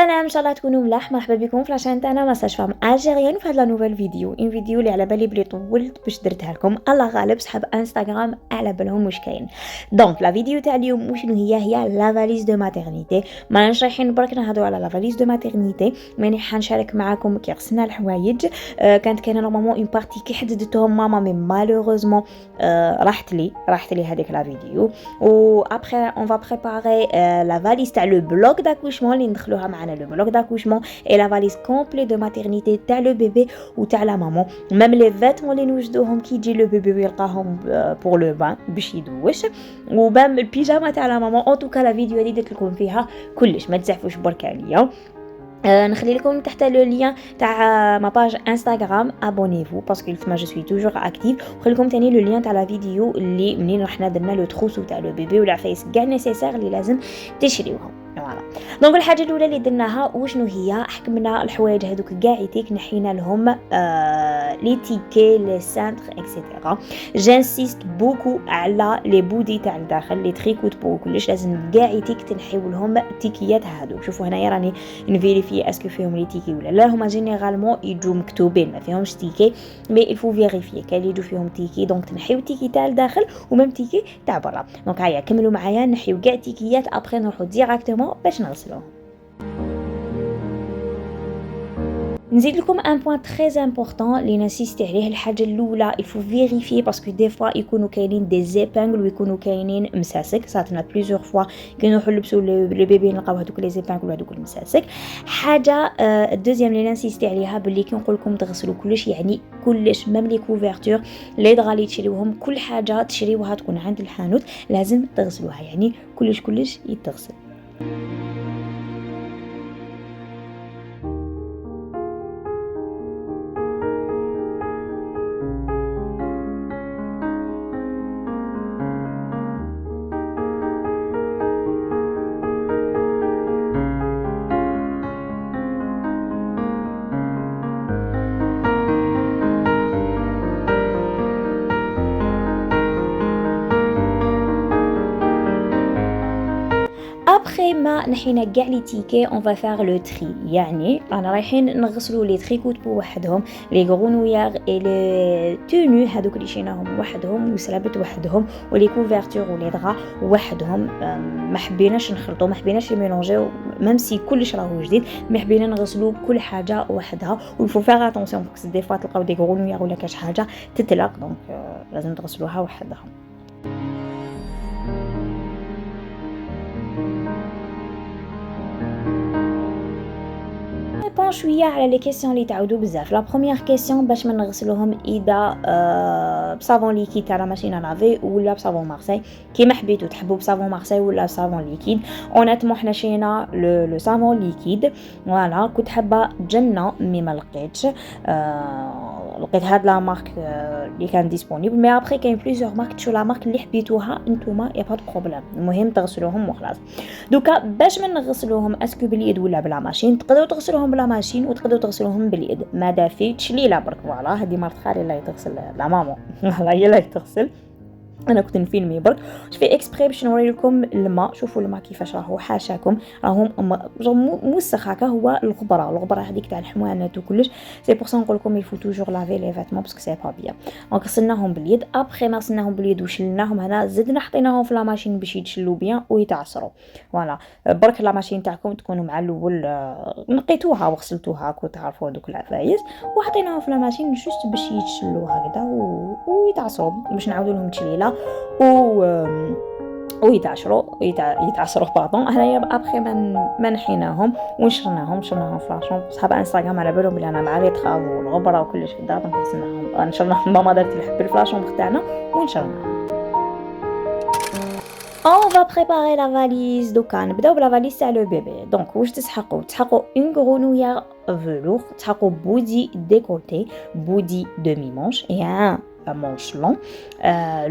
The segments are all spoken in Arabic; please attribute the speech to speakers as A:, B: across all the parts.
A: السلام، ان شاء الله تكونوا ملاح. مرحبا بكم في لاشين تاعنا مساج فام الجيريان. في هذا نوفيل فيديو اللي على بالي بلي طولت باش درتها لكم، الله غالب صحاب انستغرام على بالهم واش كاين. دونك لا فيديو تاع اليوم وشنو هي لا فاليز دو ماتيرنيتي. ما رايحين برك نهضروا على لا فاليز دو ماتيرنيتي، ماني حنشارك معكم كي غسلنا الحوايج. كانت كاينه نورمالمون اون بارتي كي حددتهم ماما، مي مالوروزمون راحت لي هذيك لا فيديو. و ابري اون فا بريباري لا فاليز تاع لو بلوك داكوشمون اللي ندخلوها معنا، لو بلوك داكوشمون اي لا فاليز كومبلي دو ماتيرنيتي تاع لو بيبي وتاع لا مامون، ميم لي فيتمون اللي نوجدوهم كي يجي لو بيبي ويلقاهم بور لو بان باش يدوش، وميم البيجاما تاع لا مامون. ان توكا لا فيديو هذه درت لكم فيها كلش، ما تزعفوش برك عليا. نخلي لكم تحت لو لين تاع ما باج انستغرام، ابونيفو باسكو تما جو سوي توجور اكتيف. وخليكم ثاني لو لين تاع لا فيديو اللي منين رحنا درنا لو تروسو تاع لو بيبي والعفايس كاع نيسيسير اللي لازم تشريوهم. فوالا دونك الحاجه الاولى اللي درناها وشنو هي، حكمنا الحوايج هذوك كاع يتيك نحينا لهم لي تيكي لي سانتر اكسيتيرا. جانسيست بوكو على لي بودي تاع الداخل لي تريكوت بو كلش لازم كاع يتيك تنحيو لهم التيكيات هذوك. شوفوا هنايا راني نفيريفي اسكو فيهم لي تيكي ولا لا. هما جينيرالمون يجوا مكتوبين ما فيهمش تيكي، مي الفو فيريفي كاين اللي يجوا فيهم تيكي، دونك تنحيو التيكي تاع الداخل وميم تيكي تاع برا. دونك هيا كملوا معايا نحيو كاع التيكيات، ابري نروحوا ديراكتومون باش نغسلوهم. نزيد لكم ان بوين تري امبورطون اللي نسيت عليه. الحاجه الاولى الفو فيريفي باسكو دي فوا يكونوا كاينين دي زيبانغل ويكونوا كاينين مساسك. صاتنا بليزيور فوا كي نروحوا نلبسوا لي بيبي نلقاو هذوك لي زيبانغل وهذوك المساسك. حاجه الدوزيام اللي نسيت عليها باللي كي نقول لكم تغسلوا كلش، يعني كلش ميم لي كوفرتور لي دغا اللي تشريوهم، كل حاجه تشريوها تكون عند الحانوت لازم تغسلوها، يعني كلش يتغسل. ابخي ما نحينا كاع لي تيكي اون فا فار لو تري، يعني رانا رايحين نغسلوا لي تريكوت بوحدهم، لي غرونويار اي لي تونو هذوك اللي شيناهم وحدهم وسلابت وحدهم، ولي كوفرتور ولي دغا وحدهم. ما حبيناش نخلطوا، ما حبيناش نميلونجيو ميم سي كلش راهو جديد، ما حبينا نغسلوا كل حاجه وحدها. ويفو فار اتونسيون باسكو دي فوا تلقاو دي غرونويار ولا كاش حاجه تتلق، دونك لازم تغسلوها وحدها. نبون شويه على لي كيسيون اللي تعاودوا بزاف. لا بروميير كيسيون باش ما نغسلوهم اذا بصابون ليكيد تاع لا ماشين لافي ولا بصابون مارساي، كيما حبيتو تحبوا بصابون مارساي ولا بصابون ليكيد. اونيتمون حنا شينا لو صابون ليكيد. فوالا كنت حابه جنه مي ما لقيتش، لقيت هاد لا مارك اللي كان ديسپونيبل، مي ابري كاين بليزيور مارك، تشوفوا لا مارك اللي حبيتوها نتوما يا با بروبليم، المهم تغسلوهم وخلاص. دوكا باش ما نغسلوهم اسكو باليد ولا بلا ماشين، تقدروا تغسلوهم بلا ماشين وتقدروا تغسلوهم باليد، ما دافي تشليله برك. فوالا هذه مرت خالي لا تغسل لا مامون لا هي لا تغسل، انا كنت نفيلمي برك في اكسبري باش نوري لكم الماء. شوفوا الماء كيفاش راهو حاشاكم، راهم موسخ هكا، هو الغبره هذيك تاع الحموانات وكلش. سي بور سا نقول لكم يفو توجور لافي لي فيتمون باسكو سي با بيان. دونك غسلناهم باليد، ابري ما غسلناهم باليد وشلناهم هنا، زدنا حطيناهم في لا ماشين باش يتشلوا بيان ويتعصروا. فوالا برك لا ماشين تاعكم تكونوا مع الاول نقيتوها وغسلتوها كنت تعرفوا دوك العفايس، وحطيناهم في لا ماشين جوست باش يتشلوا هكذا ويتعصروا، باش نعاودوا لهم تشليله ويتعصروا باردون. هنايا ابخي ما نحيناهم ونشرناهم في لاشوم. صحاب انستغرام على بالهم بلي انا مع لي طخاو والغبره وكلش في الدار، دونك غسلناهم نشرناهم. ماما دارت الحب الفلاشوم تاعنا ونشرناهم. On va préparer la valise. دوكا نبداو بلا فاليز تاع لو بيبي. دونك واش تسحقوا اون غرونويار velours, تسحقوا بودي ديكولتي، بودي دمي مونش et un manche long,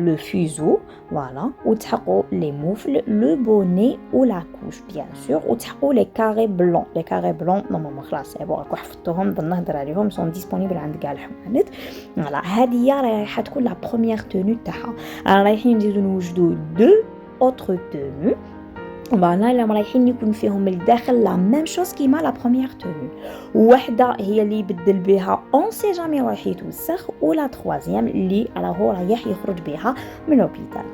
A: le fuseau, voilà, وتسحقوا les moufles, le bonnet ou la couche bien sûr, وتسحقوا les carrés blancs. Les carrés blancs normalement خلاص سي بون راكو حفظتوهم، نهضر عليهم سون ديسپونيبل عند كاع الحوانت. فوالا هذه رايحه تكون لا بروميير تونو تاعها. رايحين نزيدو نوجدو دو autre tenue. فوالا اللي رايحين يكون فيهم الداخل لا ميم شوز كيما لا بروميير توني. وحده هي اللي يبدل بها اون سي جامي رايح يتوسخ، ولا تخوازيام اللي راهو رايح يخرج بها من لوبيتال.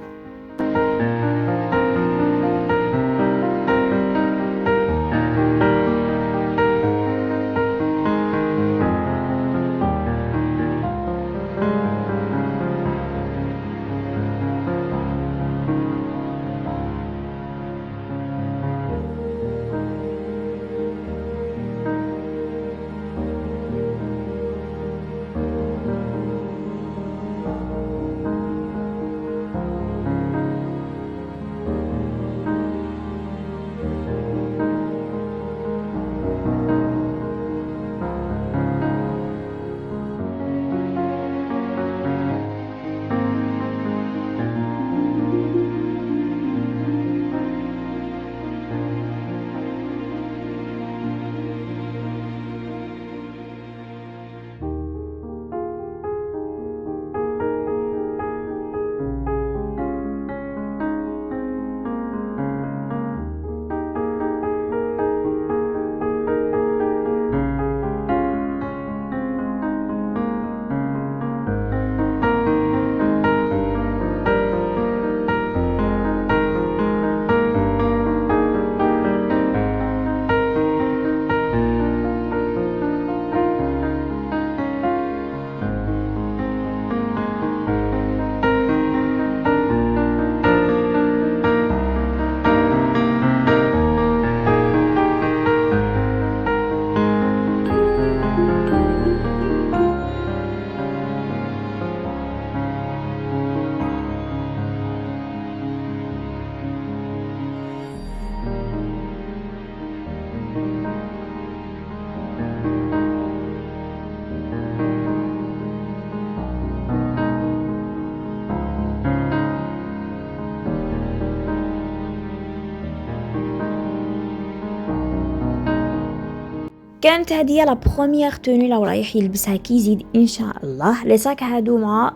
A: كانت هذه لا بروميير توني لو رايح يلبسها كي يزيد ان شاء الله. لي ساك هادو مع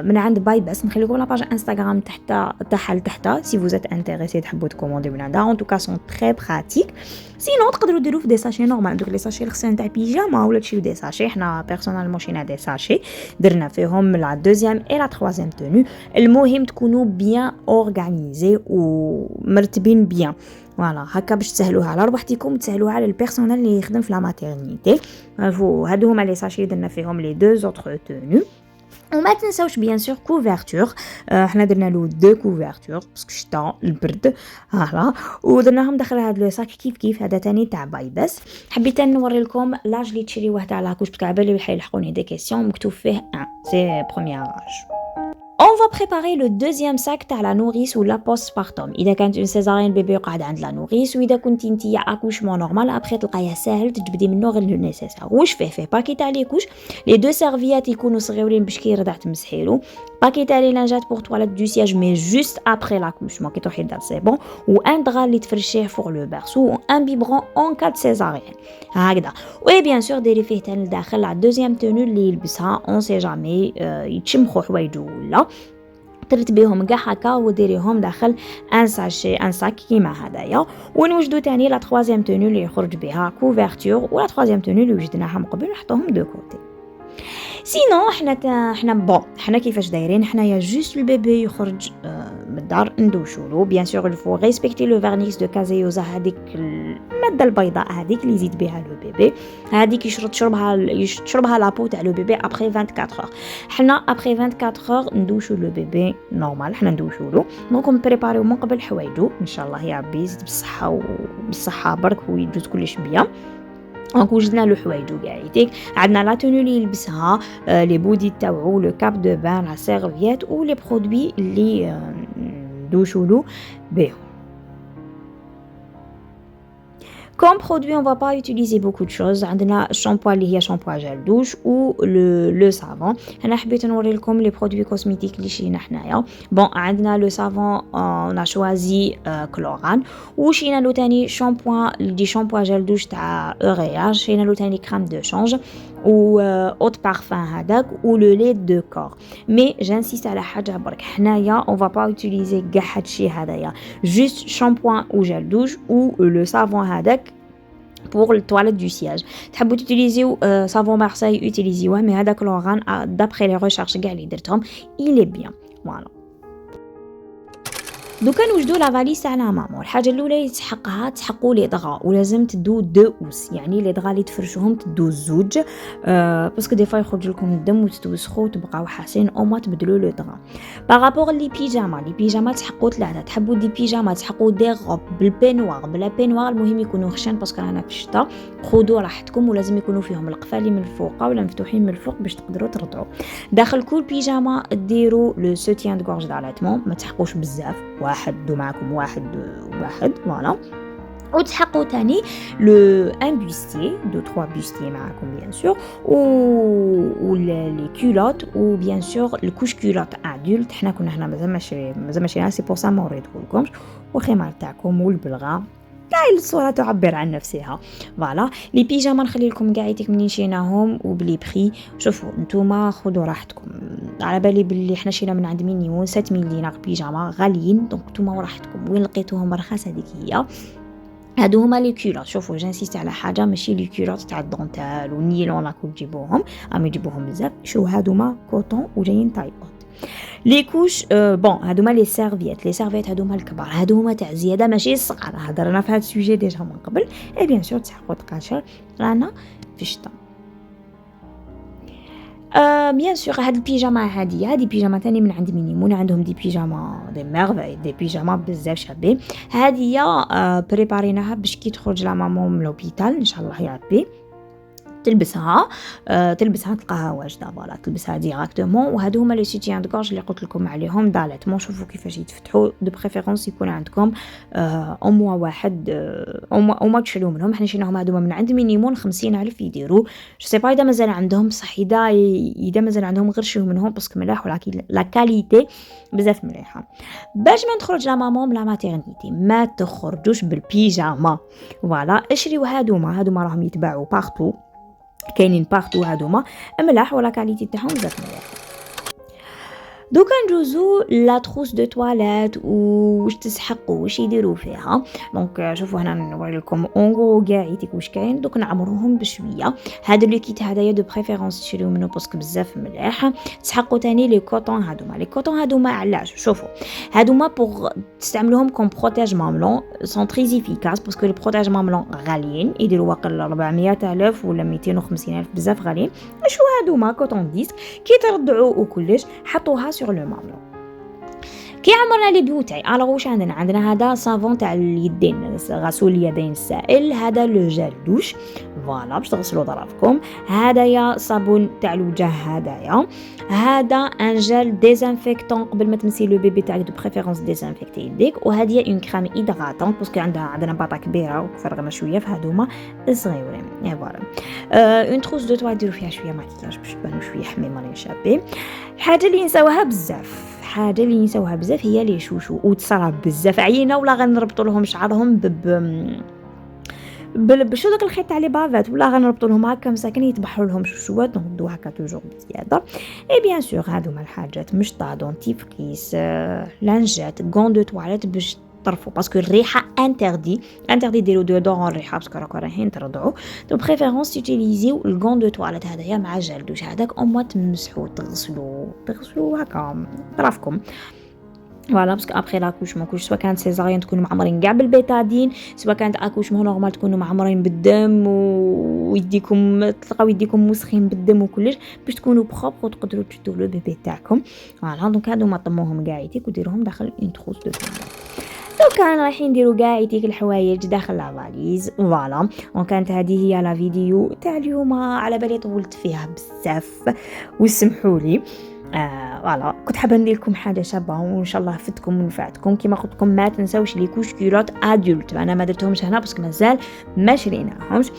A: من عند باي بس، نخليكم لاباج انستغرام تاعها لتحت سي فوزيت انتريسي تحبوا تكوموندي من عندها. ان توكا سون تري براتيك. سينو تقدروا ديروا في دي ساشي نورمال، دوك لي ساشي الخسان تاع بيجاما ولا تشريو دي ساشي. حنا بيرسونالمون شينا دي ساشي درنا فيهم لا دوزيام اي لا تروازيام توني. المهم تكونوا بيان اورغانيزي ومرتبين بيان، فوالا هكا باش تسهلوها على ربحتكم وتسهلوها على البيرسونيل اللي يخدم في لا ماتيرنيتي. هادو هما لي ساشي درنا فيهم لي دو زوتر توني. وما تنساوش بيان سور كوفرتور، حنا درنا له دو كوفرتور باسكو الشتاء البرد فوالا، ودرناهم داخل هاد لو ساك كيف هذا تاني تاع باي بس. حبيت نوري لكم لاج اللي تشريوه تاع لاكوش تاع بالي يلحقوني دي كيسيون مكتوب فيه 1 سي بروميير اج. On va préparer le deuxième sac تاع la nourrice ou la postpartum. إذا كانت une césarienne bébé قاعد عند la nourrice، وإذا كنتي نتيا accouchement normal après تلقايه ساهل تجبدي منه غير لو نيسيسير. واش فيه باكي تاع لي كوش، لي دو سيرفيات يكونوا صغيورين باش كي يرضع تمسحيلو، باكي تاع لي لانجات بور تواليت دو سياج مي جوست après l'accouchement كي تروحي للدار سي بون، و ان دغا اللي تفرشيه فوق لو بيرسو، و ان بيبرون اون كاد سيزاريان هكذا. و بيان سور ديري فيه تاني لداخل لا دوزيام تونو اللي يلبسها اون سي جامي يتشمخوا حوايجو ولا ترتبيهم كاع هكا وديريهم داخل ان ساشي ان ساك كيما هدايا. ونوجدو تاني لا تروازيام تونو اللي يخرج بها كوفرتور، ولا تروازيام تونو اللي وجدناها من قبل نحطوهم دو كوتي. سينو حنا بون حنا كيفاش دايرين حنايا جوست البيبي يخرج من الدار ندوشولو. بيان سور الفو ريسبكتي لو فيرنيس دو كازيوزا، هذيك الماده البيضاء هذيك اللي يزيد بها لو بيبي، هذيك يشربها لابو تاع لو بيبي ابري 24 اور. حنا ابري 24 اور ندوشو لو بيبي نورمال، حنا ندوشولو دونك نبريباريو من قبل حوايجو ان شاء الله يا ربي يزيد بالصحه برك ويجوز كلش بيان. دونك وجدنا له حوايجو كاع عندنا لا تونو اللي يلبسها، لي بودي تاعو، لو كاب دو بان، لا سيرفييت، و لي برودوي اللي ندوشولو بهم. Comme produit, on va pas utiliser beaucoup de choses. عندنا الشامبو اللي هي شامبو جل دوش و لو سافون. انا حبيت نوري لكم لي برودوي كوزميتيك اللي شرينا حنايا. بون عندنا لو سافون اون شوازي كلوران، وشينا له تاني شامبو جل دوش تاع اورياج، شينا له تاني كريم دو شانج، و اوت بارفان هذاك و لو لي دو كور. مي جانسيست على حاجه برك، حنايا اون فا با اوتيليزي كاع هادشي هذايا، جوست شامبوان و جل دوش و لو سافون هذاك pour le toilette du siège. تحبوا تutiliser savon Marseille, utilisez-le, mais هذاك لوغان d'après les recherches كاع اللي درتهم il est bien. Voilà. دوكا نوجدوا لا فاليس تاع لا مامون. الحاجه الاولى اللي تحقوا لي دغا، ولازم تدو دو اوس، يعني لي دغا اللي تفرشوهم تدو زوج باسكو دي فوا يخرج لكم الدم وتتوسخوا وتبقاو حاسين او ما تبدلوا لو دغا. بارابور لي بيجاما تحقوا ثلاثه. تحبوا دي بيجاما تحقوا دي غوب بالبينوار بلا بينوار، المهم يكونوا خشن باسكو رانا في الشتاء، خذوا راحتكم ولازم يكونوا فيهم القفالي من الفوق ولا مفتوحين من الفوق باش تقدروا ترضعوا. داخل كل بيجاما ديروا لو سوتيان دو غورج دالاتمون، ما تحقوش بزاف، واحد دو معكم واحد فوالا. وتحقوا تاني لو ان بوستي دو 3 بوستي معكم بيان سور، و لي كولوت، و بيان سور الكوش كولوت ادولت. حنا كنا هنا مازال ماشي سي بور سا ما وريتهولكمش، والخمار تاعكم والبلغه كاع الصوره تعبر عن نفسها. فوالا لي بيجاما نخلي لكم قاعيتك منين شيناهم وبلي بخي. شوفوا نتوما خذوا راحتكم، على بالي باللي حنا شينا من عند مينيمون 7000 دينار بيجاما غاليين، دونك نتوما وراحتكم وين لقيتوهم رخاص هذيك هي. هادو هما لي كولوت. شوفوا جانسيست على حاجه، ماشي لي كولوت تاع الدونتال والنيلون راكم تجيبوهم، يجيبوهم بزاف. شو هادوما كوطون وجايين تاي اوت. لي كوش بون هادوما لي سيرفيت هادوما الكبار، هادوما تاع زياده ماشي الصغار. هضرنا في هاد السوجي ديجا من قبل. اي بيان سور تحقوا تقاشر رانا في الشتاء. بيان سور هاد البيجاما هادي بيجاما تاني من عند مينيمون، عندهم دي بيجاما دي ميرفاي، دي بيجاما بزاف شابين. هادي بريباريناها باش كي تخرج لا مامون من لوبيتال ان شاء الله يا ربي تلبسها تلقاها واجده. فوالا تلبسها ديراكتومون. وهادو هما لي سيتيان دو كورج اللي قلت لكم عليهم دالتمون. شوفوا كيفاش يتفتحوا، دو بريفيرونس يكون عندكم او موا واحد او ما تشريو منهم. حنا شريناهم هادوما من عند مينيمون 50,000 يديروا. جو سي با اذا مازال عندهم صح، اذا مازال عندهم غير شريو منهم باسكو ملاح، ولكن لا كاليتي بزاف مليحه. باش ما تخرج لا مامون لا ماتيرنيتي ما تخرجوش بالبيجاما. فوالا اشريو هادوما راهم يتباعوا بارتو، كاينين بارتو هادوما ملاح ولا كاليتي تاعهم بزاف مليحه. دوكا نجوزو لا تروس دو تواليت واش تسحقوا واش يديروا فيها. دونك شوفوا هنا نوري لكم اونغو كاعيتك واش كاين. دوك نعمروهم بشويه. هذا لو كيت هذايا دو بريفيرونس تشريو منه باسكو بزاف مليح. تسحقوا تاني لي كوطون هادوما علاش؟ شوفوا هادوما بوغ تستعملوهم كوم بروتيج ماملون، سون تري افيكاس باسكو لي بروتيج ماملون غاليين، يديروا واقل 400,000 ولا 250,000 بزاف غاليين. شو هادوما كوطون ديسك كي ترضعوا وكلش حطوها sur le mamelon. كي عمرنا لي بيوتاي الوغ واش عندنا هذا صافون تاع اليدين، غسول اليدين السائل، هذا لو جل دوش فوالا باش تغسلوا ظرافكم، هذايا صابون تاع الوجه، هذا ان جل ديزانفيكتون قبل ما تمسي لو بيبي تاعك دو بريفيرونس ديزانفيكتي يديك، وهذه اون كريم ايدغاتون باسكو عندنا باطا كبيره وفرغنا شويه في هذوما صغيورين. فوالا اون تروس دو توا ديروا فيها شويه ماكياج باش تبانوا شويه حميمه شابين. الحاجه اللي نساوها بزاف هي لي شوشو، وتصرا بزاف عينا ولا غنربطوا لهم شعرهم بشو داك الخيط تاع لي بافات، ولا غنربطوا لهم هكا مساكن يتبحروا لهم شوشوات، نردو هكا توجور بزياده. اي بيان سور هادوما الحاجات مشطه، دونتيفريس، لانجات، غون دو تواليت باش طرفوا باسكو الريحه انتردي ديروا دودورون الريحه باسكو راكم رايحين ترضعوا. دو بريفيرونس تيليزيو الغون دو تواليت هذايا مع جل دوش هذاك او ما تمسحوا تغسلوا هكا طرفكم. فوالا باسكو ابري لاكوشمون كلش، سواء كانت سيزاريان تكونوا معمرين كاع بالبيتادين، سواء كانت اكوشمون نورمال تكونوا معمرين بالدم ويديكم تلقاو يديكم مسخين بالدم وكلش باش تكونوا بروبر وتقدروا تشدوا لو بيبي تاعكم. فوالا دونك هادو ما طموهم كاعيتك وديروهم داخل اون تروس دو تواليت. لو كان رايحين نديروا كاعيتك الحوايج داخل لا فاليز. فوالا وكانت هذه هي لا فيديو تاع اليوم، على بالي طولت فيها بزاف وسمحوا لي. فوالا كنت حابه ندير لكم حاجه شابه وان شاء الله فدتكم ونفعتكم. كما قلت لكم ما تنساوش لي كوش كيلوت ادولت، انا ما درتهمش هنا باسكو مازال ما شريناهمش.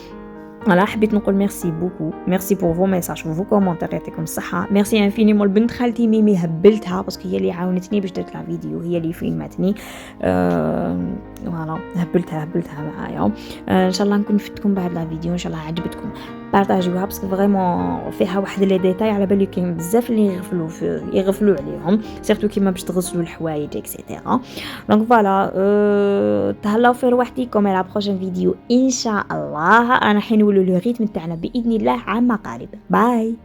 A: انا حبيت نقول ميرسي بوكو، ميرسي بور فو ميساج فو كومونتير، يعطيكم الصحه. ميرسي انفينيمون البنت خالتي ميمي هبلتها باسكو هي اللي عاونتني باش درت لا فيديو، هي اللي فيلماتني. فوالا هبلتها معايا. ان شاء الله نكون فدتكم بهذا لا فيديو، ان شاء الله عجبتكم. بارطاجيوها باسكو فريمون فيها واحد لي ديتاي على بالي كاين بزاف اللي يغفلوا عليهم، سيرتو كيما باش تغسلوا الحوايج اكسيتيرا. دونك فوالا تهلاو في رواحتكم، على بروشين فيديو ان شاء الله. رانا حنولوا لو ريتم تاعنا باذن الله عما قريب. باي.